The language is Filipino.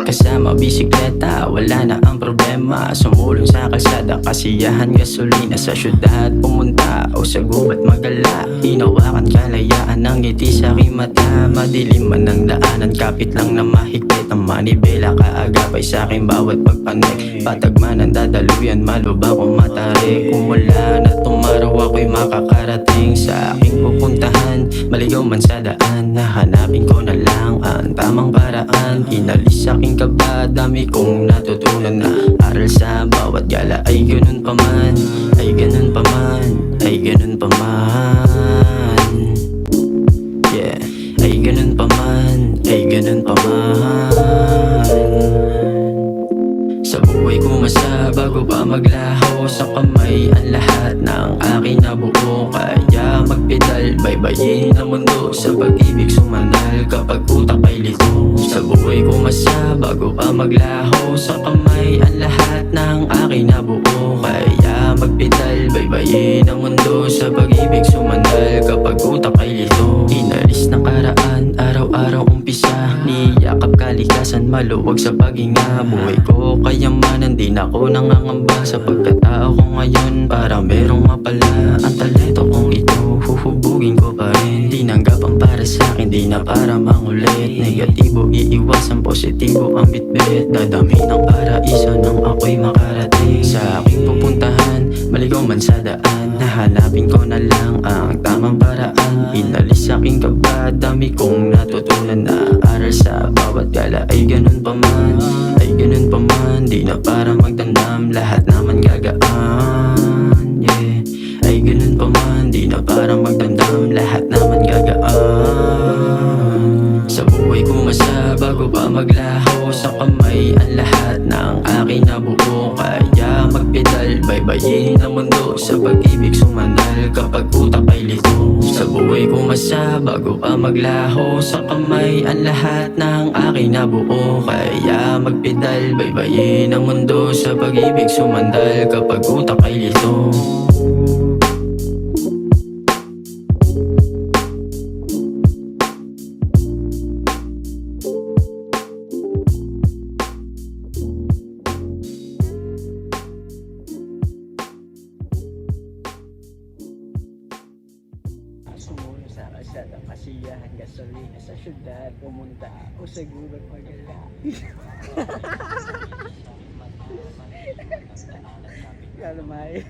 Kasama bisikleta, wala na ang problema. Sumulong sa kalsada, kasiyahan, gasolina. Sa syudad pumunta o sa gubat magala. Hinawakan kalayaan ng ngiti sa aking mata. Madilim man ang daanan, kapit lang na mahigpit. Ang manibela kaagapay sa aking bawat pagpanik. Patagman ang dadaluyan, malubha kong matarik. Kung wala na tumaraw, ako'y makakarating sa aking pupuntahan. Maligaw man sa daan, nahanapin ko na lang ang tamang paraan. Inalis aking kaba, dami kong natutunan na aral sa bawat gala. Ay ganun pa man, ay ganun pa man, ay ganun pa man. Yeah, ay ganun pa man, ay ganun pa man. Sa buhay kumasa bago pa maglaho sa kamay ang lahat ng aking nabuo. Kaya magpedal, baybayin ang mundo sa pag-ibig sumandal kapag utak ay lito. Sa buhay kumasa bago pa maglaho sa kamay ang lahat ng aking nabuo. Kaya magpedal, baybayin ang mundo sa pag-ibig sumandal kapag utak ay lito. Inalis ng karaan, araw-araw umpisa, niyakap kalikasan, maluwag sa paghinga. Buhay ko kayamanan, di na ako nangangamba sa pagkatao ko ngayon. Para merong mapala ang talento kong ito, huhubugin ko pa rin. Di nanggapan para sa akin, di na para mangulit. Negatibo iiwasan, positibo ang bitbit. Dadami ng paraiso nang ako'y makarating sa aking pupuntahan. Maligaw man sa daan, nahanapin ko na lang ang tamang paraan. Inalis aking kaba, dami kong natutunan na aral sa bawat gala. Ay ganun pa man, ay ganun pa man, di na para magdamdam, lahat naman gagaan. Yeah, ay ganun pa man, di na para magdamdam, lahat naman gagaan. Sa buhay kumasa bago pa maglaho sa kamay ang lahat ng aking nabuo. Kaya magpedal, baybayin ang mundo sa pag-ibig sumandal kapag utak ay lito. Sa buhay kumasa bago pa maglaho sa kamay ang lahat ng aking nabuo. Kaya magpedal, baybayin ang mundo sa pag-ibig sumandal kapag utak ay lito. Sumulong sa kalsada, kasiyahan, gasolina. Sa syudad pumunta o sa gubat magala. Kalmay.